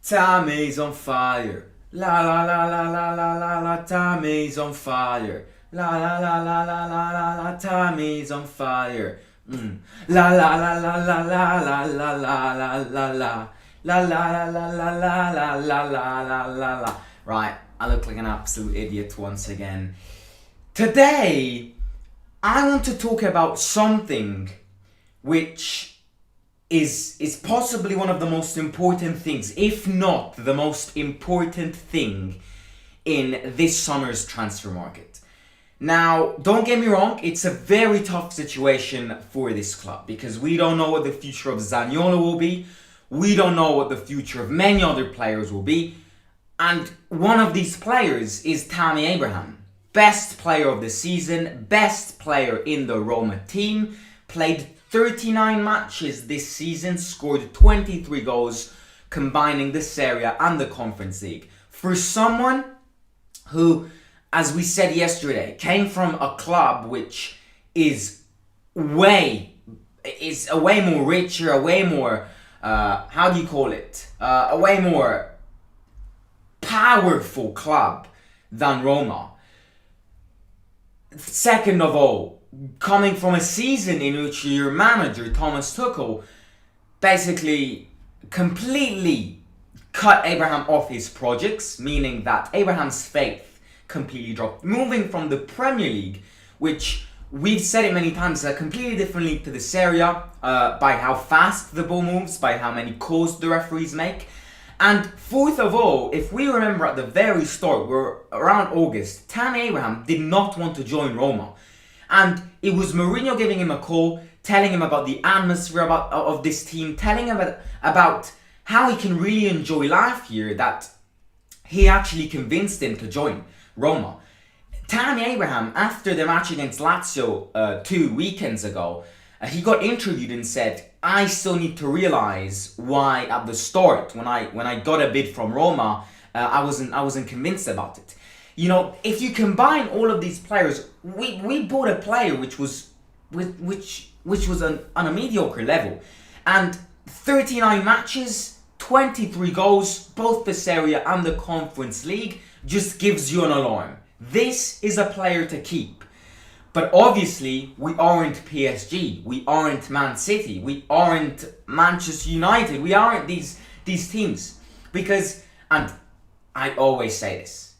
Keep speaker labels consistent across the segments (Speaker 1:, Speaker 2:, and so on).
Speaker 1: Tammy's on fire. La la la la la la la la. Tammy's on fire. La la la la la la la la. Tammy's on fire. La la la la la la la la la la la la. La la la la la la la la la la la. Right, I look like an absolute idiot once again. Today, I want to talk about something which is possibly one of the most important things, if not the most important thing in this summer's transfer market. Now, don't get me wrong, it's a very tough situation for this club because we don't know what the future of Zaniolo will be. We don't know what the future of many other players will be. And one of these players is Tammy Abraham. Best player of the season, best player in the Roma team, played 39 matches this season, scored 23 goals, combining the Serie A and the Conference League. For someone who, as we said yesterday, came from a club which is a way more richer, a way more, a way more powerful club than Roma. Second of all, coming from a season in which your manager, Thomas Tuchel, basically completely cut Abraham off his projects, meaning that Abraham's faith completely dropped. Moving from the Premier League, which we've said it many times, is a completely different league to the Serie A, by how fast the ball moves, by how many calls the referees make. And fourth of all, if we remember at the very start, we're around August, Tammy Abraham did not want to join Roma. And it was Mourinho giving him a call, telling him about the atmosphere of this team, telling him about how he can really enjoy life here, that he actually convinced him to join Roma. Tammy Abraham, after the match against Lazio 2 weekends ago, he got interviewed and said, I still need to realize why at the start, when I got a bid from Roma, I wasn't convinced about it. You know, if you combine all of these players, we bought a player which was on a mediocre level, and 39 matches, 23 goals, both the Serie A and the Conference League, just gives you an alarm. This is a player to keep. But obviously, we aren't PSG, we aren't Man City, we aren't Manchester United, we aren't these teams. Because, and I always say this,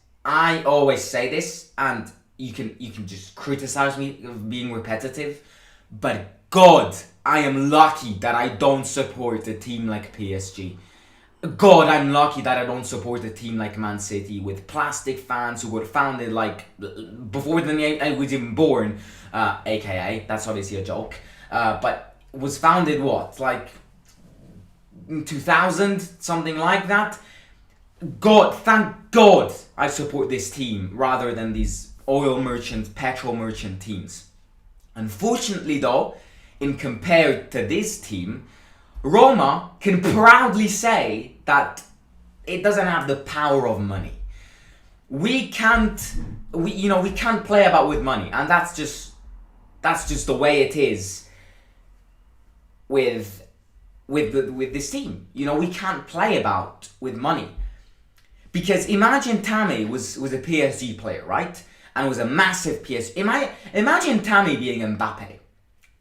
Speaker 1: and you can just criticize me of being repetitive, but God, I am lucky that I don't support a team like PSG. God, I'm lucky that I don't support a team like Man City with plastic fans who were founded like before I was even born, aka, that's obviously a joke, but was founded like in 2000, something like that. God, thank God I support this team rather than these oil merchant, petrol merchant teams. Unfortunately though, in compared to this team, Roma can proudly say that it doesn't have the power of money. We can't play about with money, and that's just the way it is with this team. You know, we can't play about with money. Because imagine Tammy was a PSG player, right? And was a massive PSG. Imagine Tammy being Mbappe.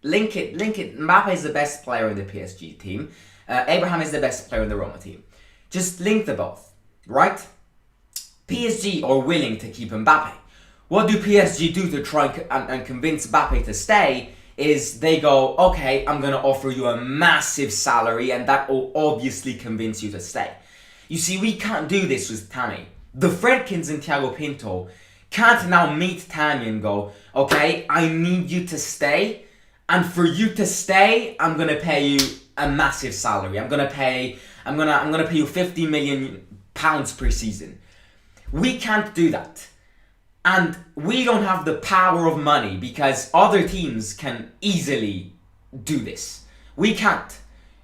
Speaker 1: Link it. Mbappe is the best player in the PSG team. Abraham is the best player in the Roma team. Just link the both, right? PSG are willing to keep Mbappe. What do PSG do to try and convince Mbappe to stay? Is they go, okay, I'm going to offer you a massive salary, and that will obviously convince you to stay. You see, we can't do this with Tammy. The Fredkins and Thiago Pinto can't now meet Tammy and go, okay, I need you to stay, and for you to stay, I'm gonna pay you a massive salary. I'm gonna pay you 50 million pounds per season. We can't do that. And we don't have the power of money because other teams can easily do this. We can't.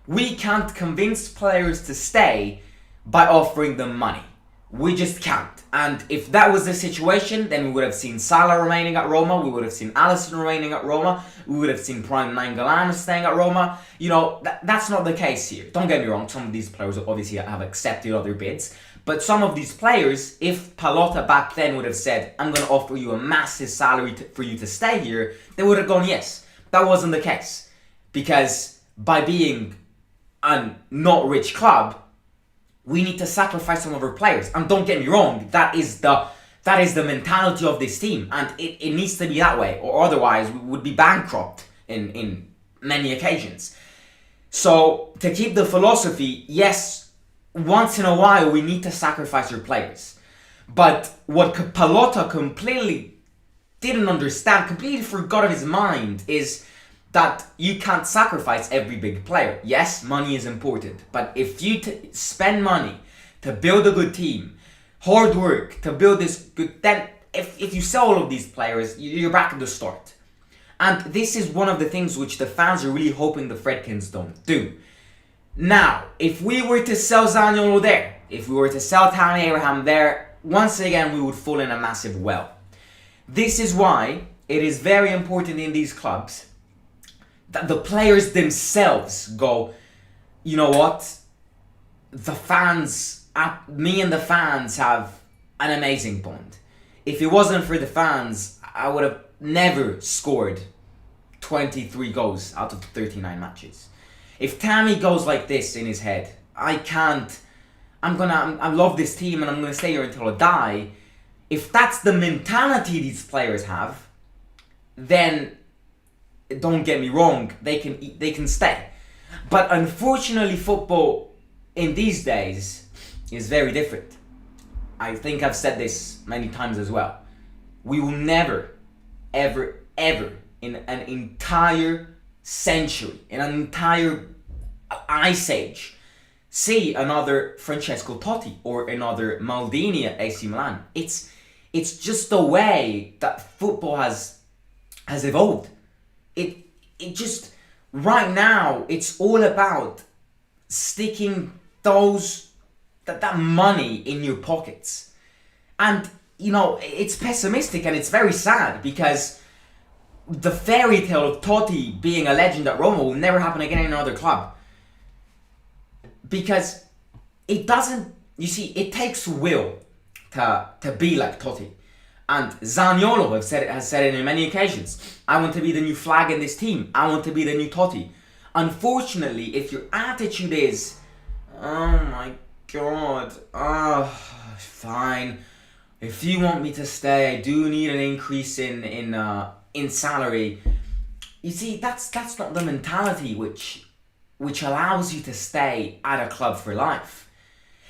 Speaker 1: We can't convince players to stay by offering them money. We just can't. And if that was the situation, then we would have seen Salah remaining at Roma, we would have seen Alisson remaining at Roma, we would have seen Prime Nainggolan staying at Roma. You know, that's not the case here. Don't get me wrong, some of these players obviously have accepted other bids. But some of these players, if Pallotta back then would have said, I'm going to offer you a massive salary for you to stay here, they would have gone yes. That wasn't the case. Because by being a not rich club, we need to sacrifice some of our players. And don't get me wrong, that is the mentality of this team. And it needs to be that way. Or otherwise, we would be bankrupt in many occasions. So, to keep the philosophy, yes, once in a while we need to sacrifice your players. But what Pallotta completely didn't understand, completely forgot of his mind, is that you can't sacrifice every big player. Yes, money is important, but if you spend money to build a good team, hard work to build this good, then if you sell all of these players, you're back at the start. And this is one of the things which the fans are really hoping the Fredkins don't do. Now, if we were to sell Zaniolo there, if we were to sell Tammy Abraham there, once again we would fall in a massive well. This is why it is very important in these clubs that the players themselves go, you know what, the fans, me and the fans have an amazing bond. If it wasn't for the fans, I would have never scored 23 goals out of 39 matches. If Tammy goes like this in his head, I love this team and I'm gonna stay here until I die. If that's the mentality these players have, then don't get me wrong, they can stay. But unfortunately, football in these days is very different. I think I've said this many times as well. We will never, ever, ever in an entire century, in an entire ice age, see another Francesco Totti or another Maldini at AC Milan. It's just the way that football has evolved. It just, right now, it's all about sticking that money in your pockets. And, you know, it's pessimistic and it's very sad because the fairy tale of Totti being a legend at Roma will never happen again in another club. Because it doesn't, you see, it takes will to be like Totti. And Zaniolo has said it on many occasions. I want to be the new flag in this team. I want to be the new Totti. Unfortunately, if your attitude is, oh my god, fine. If you want me to stay, I do need an increase in salary. You see, that's not the mentality which allows you to stay at a club for life.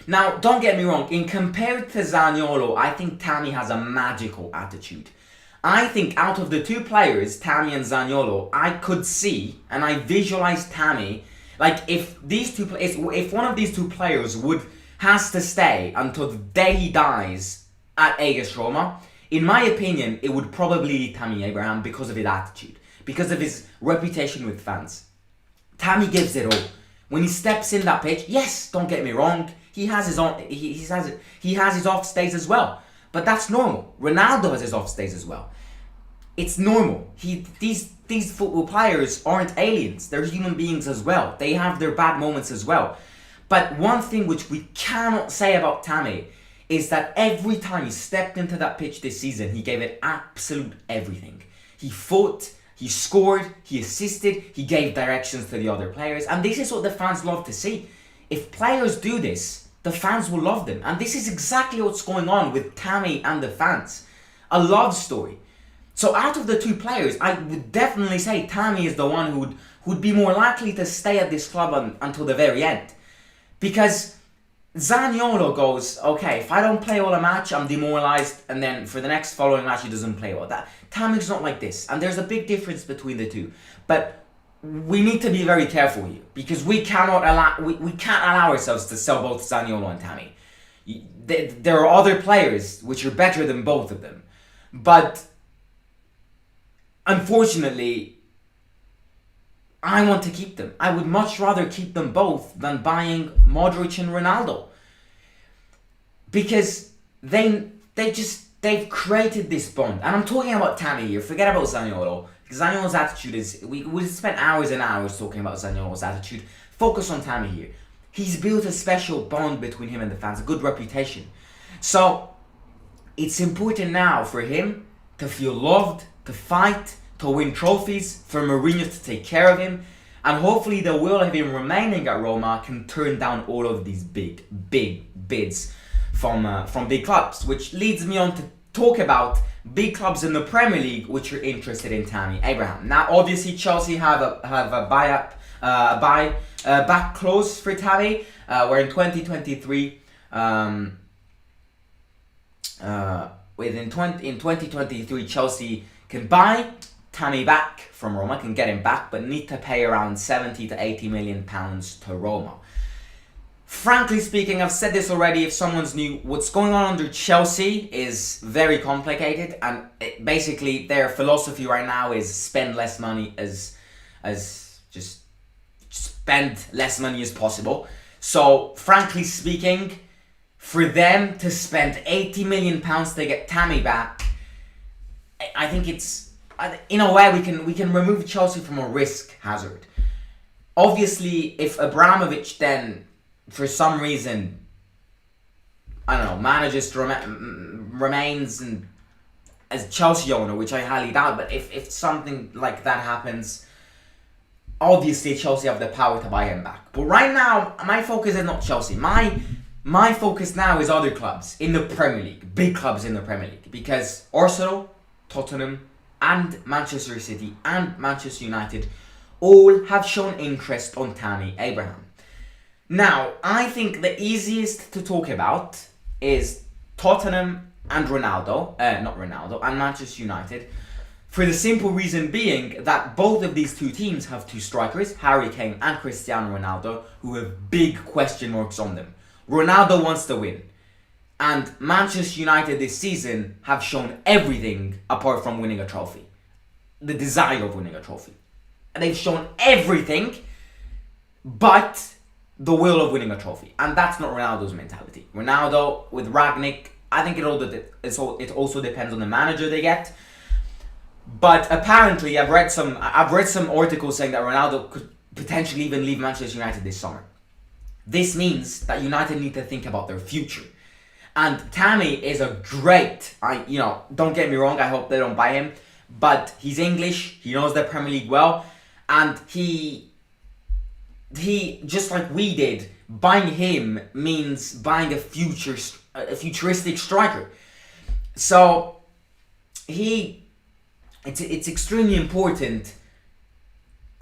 Speaker 1: Now, don't get me wrong, in compared to Zaniolo, I think Tammy has a magical attitude. I think out of the two players, Tammy and Zaniolo, I could see, and I visualize Tammy, like if one of these two players has to stay until the day he dies at AS Roma, in my opinion, it would probably be Tammy Abraham because of his attitude, because of his reputation with fans. Tammy gives it all. When he steps in that pitch, yes, don't get me wrong, he has his off days as well. But that's normal. Ronaldo has his off days as well. It's normal. These football players aren't aliens. They're human beings as well. They have their bad moments as well. But one thing which we cannot say about Tammy is that every time he stepped into that pitch this season, he gave it absolute everything. He fought, he scored, he assisted, he gave directions to the other players. And this is what the fans love to see. If players do this, the fans will love them. And this is exactly what's going on with Tammy and the fans. A love story. So out of the two players, I would definitely say Tammy is the one who would be more likely to stay at this club until the very end. Because Zaniolo goes, okay, if I don't play all a match, I'm demoralised, and then for the next following match, he doesn't play well. Tammy's not like this, and there's a big difference between the two. But we need to be very careful here, because we can't allow ourselves to sell both Zaniolo and Tammy. There are other players which are better than both of them. But unfortunately, I want to keep them. I would much rather keep them both than buying Modric and Ronaldo. Because they've created this bond. And I'm talking about Tammy here. Forget about Zaniolo. Because Zaniolo's attitude is, we spent hours and hours talking about Zaniolo's attitude. Focus on Tammy here. He's built a special bond between him and the fans, a good reputation. So it's important now for him to feel loved, to fight, to win trophies, for Mourinho to take care of him, and hopefully the will of him remaining at Roma can turn down all of these big bids from big clubs, which leads me on to talk about big clubs in the Premier League which are interested in Tammy Abraham. Now, obviously, Chelsea have a back clause for Tammy, where in 2023, in 2023, Chelsea can buy Tammy back from Roma, can get him back, but need to pay around 70 to 80 million pounds to Roma. Frankly speaking, I've said this already, if someone's new, what's going on under Chelsea is very complicated, and basically their philosophy right now is spend less money as just spend less money as possible. So, frankly speaking, for them to spend 80 million pounds to get Tammy back, I think it's, in a way, we can remove Chelsea from a risk hazard. Obviously, if Abramovich then, for some reason, I don't know, manages to remains as Chelsea owner, which I highly doubt, but if something like that happens, obviously Chelsea have the power to buy him back. But right now, my focus is not Chelsea. My focus now is other clubs in the Premier League, big clubs in the Premier League, because Arsenal, Tottenham, and Manchester City and Manchester United all have shown interest on Tammy Abraham. Now, I think the easiest to talk about is Tottenham and and Manchester United, for the simple reason being that both of these two teams have two strikers, Harry Kane and Cristiano Ronaldo, who have big question marks on them. Ronaldo wants to win, and Manchester United this season have shown everything apart from winning a trophy. The desire of winning a trophy. And they've shown everything but the will of winning a trophy. And that's not Ronaldo's mentality. Ronaldo, with Ragnick, I think it also depends on the manager they get. But apparently, I've read some articles saying that Ronaldo could potentially even leave Manchester United this summer. This means that United need to think about their future. And Tammy is a great, don't get me wrong, I hope they don't buy him, but he's English, he knows the Premier League well, and he just like we did, buying him means buying a futuristic striker. So it's extremely important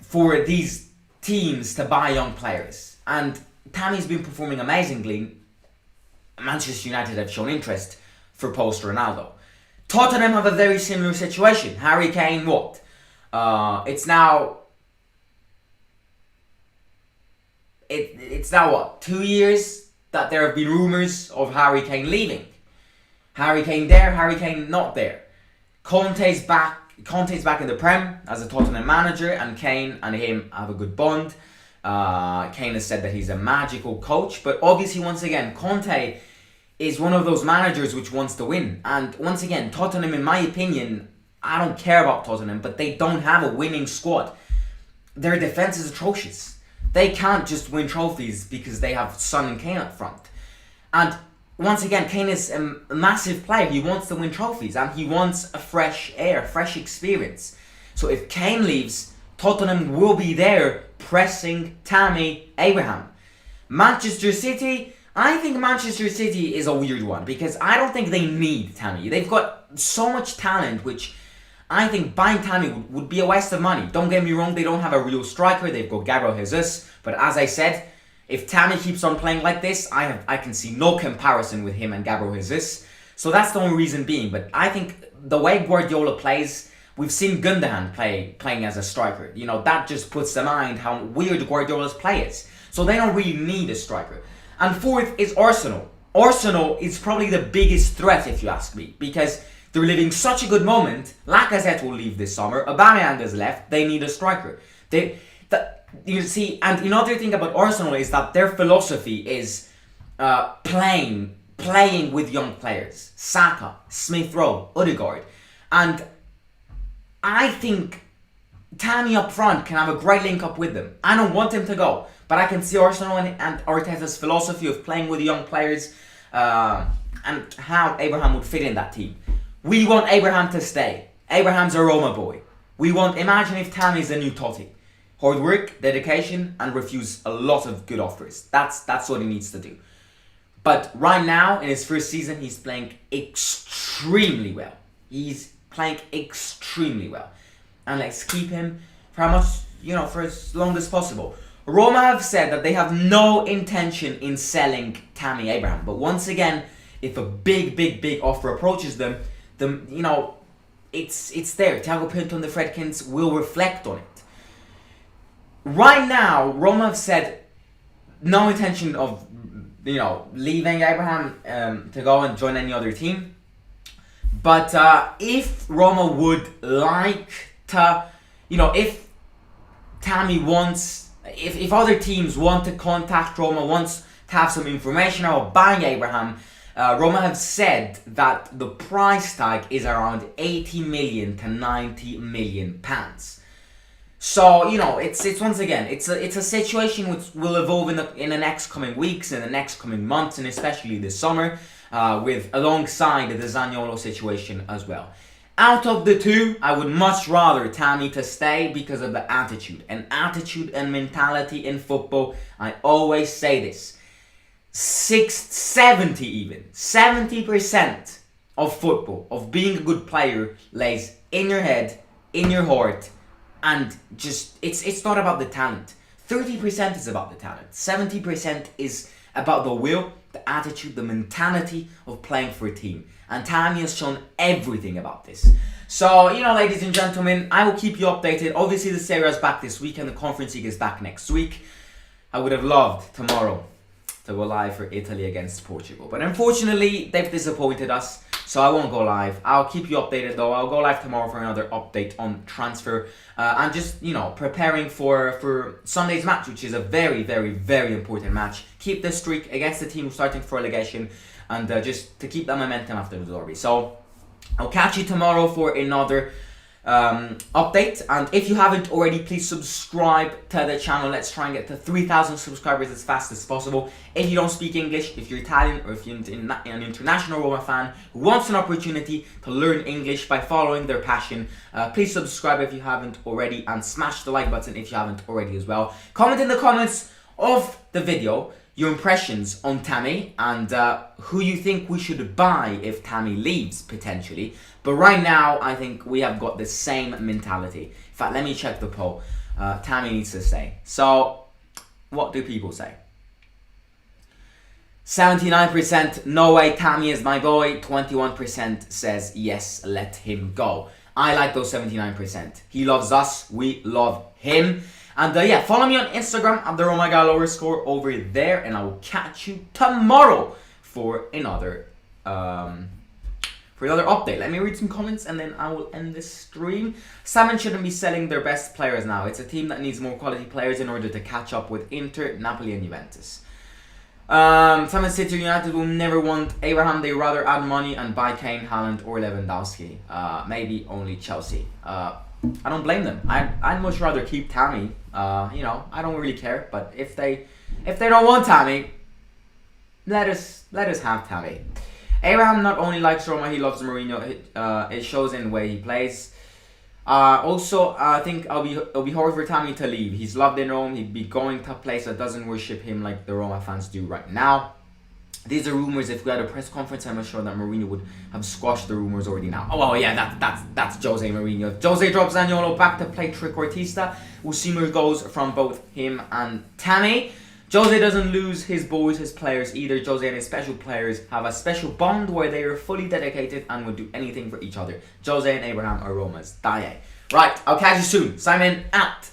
Speaker 1: for these teams to buy young players, and Tammy's been performing amazingly. Manchester United have shown interest for post Ronaldo. Tottenham have a very similar situation. Harry Kane, it's now 2 years that there have been rumours of Harry Kane leaving. Harry Kane there, Harry Kane not there. Conte's back in the Prem as a Tottenham manager, and Kane and him have a good bond. Kane has said that he's a magical coach, but obviously, once again, Conte is one of those managers which wants to win. And once again, Tottenham, in my opinion, I don't care about Tottenham, but they don't have a winning squad. Their defense is atrocious. They can't just win trophies because they have Son and Kane up front. And once again, Kane is a massive player. He wants to win trophies, and he wants a fresh air, fresh experience. So if Kane leaves, Tottenham will be there pressing Tammy Abraham. Manchester City, I think Manchester City is a weird one because I don't think they need Tammy. They've got so much talent, which I think buying Tammy would be a waste of money. Don't get me wrong, they don't have a real striker. They've got Gabriel Jesus. But as I said, if Tammy keeps on playing like this, I can see no comparison with him and Gabriel Jesus. So that's the only reason being. But I think the way Guardiola plays, we've seen Gundogan playing as a striker. That just puts to mind how weird Guardiola's play is. So they don't really need a striker. And fourth is Arsenal. Arsenal is probably the biggest threat, if you ask me, because they're living such a good moment. Lacazette will leave this summer. Aubameyang has left. They need a striker. You see, and another thing about Arsenal is that their philosophy is playing playing with young players. Saka, Smith Rowe, Odegaard. And I think Tammy up front can have a great link up with them. I don't want him to go, but I can see Arsenal and Arteta's philosophy of playing with young players and how Abraham would fit in that team. We want Abraham to stay. Abraham's a Roma boy. Imagine if Tammy's the new Totti. Hard work, dedication, and refuse a lot of good offers. That's what he needs to do. But right now, in his first season, he's playing extremely well. And let's keep him for how much, for as long as possible. Roma have said that they have no intention in selling Tammy Abraham. But once again, if a big offer approaches them, it's there. Thiago Pinto and the Fredkins will reflect on it. Right now, Roma have said no intention of, leaving Abraham to go and join any other team. But if Roma would like to, if Tammy wants, if other teams want to contact Roma, wants to have some information about buying Abraham, Roma have said that the price tag is around 80 million to 90 million pounds. So, it's once again, it's a situation which will evolve in the next coming weeks, in the next coming months, and especially this summer, with alongside the Zaniolo situation as well. Out of the two, I would much rather Tammy to stay because of the attitude. And attitude and mentality in football, I always say this. 70% of football, of being a good player, lays in your head, in your heart, and just, it's not about the talent. 30% is about the talent. 70% is about the will, the attitude, the mentality of playing for a team. And Tammy has shown everything about this. So, ladies and gentlemen, I will keep you updated. Obviously, the Serie A is back this week and the Conference League is back next week. I would have loved tomorrow to go live for Italy against Portugal. But unfortunately, they've disappointed us, so I won't go live. I'll keep you updated though. I'll go live tomorrow for another update on transfer. And just, preparing for Sunday's match, which is a very, very, very important match. Keep the streak against the team who's starting for relegation, and just to keep that momentum after the derby. So, I'll catch you tomorrow for another update. And if you haven't already, please subscribe to the channel. Let's try and get to 3,000 subscribers as fast as possible. If you don't speak English, if you're Italian, or if you're an international Roma fan who wants an opportunity to learn English by following their passion, please subscribe if you haven't already, and smash the like button if you haven't already as well. Comment in the comments of the video your impressions on Tammy and who you think we should buy if Tammy leaves, potentially. But right now, I think we have got the same mentality. In fact, let me check the poll. Tammy needs to stay. So, what do people say? 79% no way, Tammy is my boy. 21% says yes, let him go. I like those 79%. He loves us, we love him. And follow me on Instagram at the @RomaGuy_, over there, and I will catch you tomorrow for another update. Let me read some comments and then I will end this stream. Salmon shouldn't be selling their best players now. It's a team that needs more quality players in order to catch up with Inter, Napoli, and Juventus. Salmon City United will never want Abraham. They rather add money and buy Kane, Haaland, or Lewandowski. Maybe only Chelsea. I don't blame them. I'd much rather keep Tammy. I don't really care. But if they don't want Tammy, let us have Tammy. Abraham not only likes Roma, he loves Mourinho. It shows in the way he plays. Also, I think it'll be hard for Tammy to leave. He's loved in Rome. He'd be going to a place that doesn't worship him like the Roma fans do right now. These are rumors. If we had a press conference, I'm sure that Mourinho would have squashed the rumors already now. Oh, well, yeah, that's Jose Mourinho. If Jose drops Zaniolo back to play trequartista, we'll see more goals from both him and Tammy. Jose doesn't lose his boys, his players either. Jose and his special players have a special bond where they are fully dedicated and would do anything for each other. Jose and Abraham are Roma's Daye. Right, I'll catch you soon. Simon at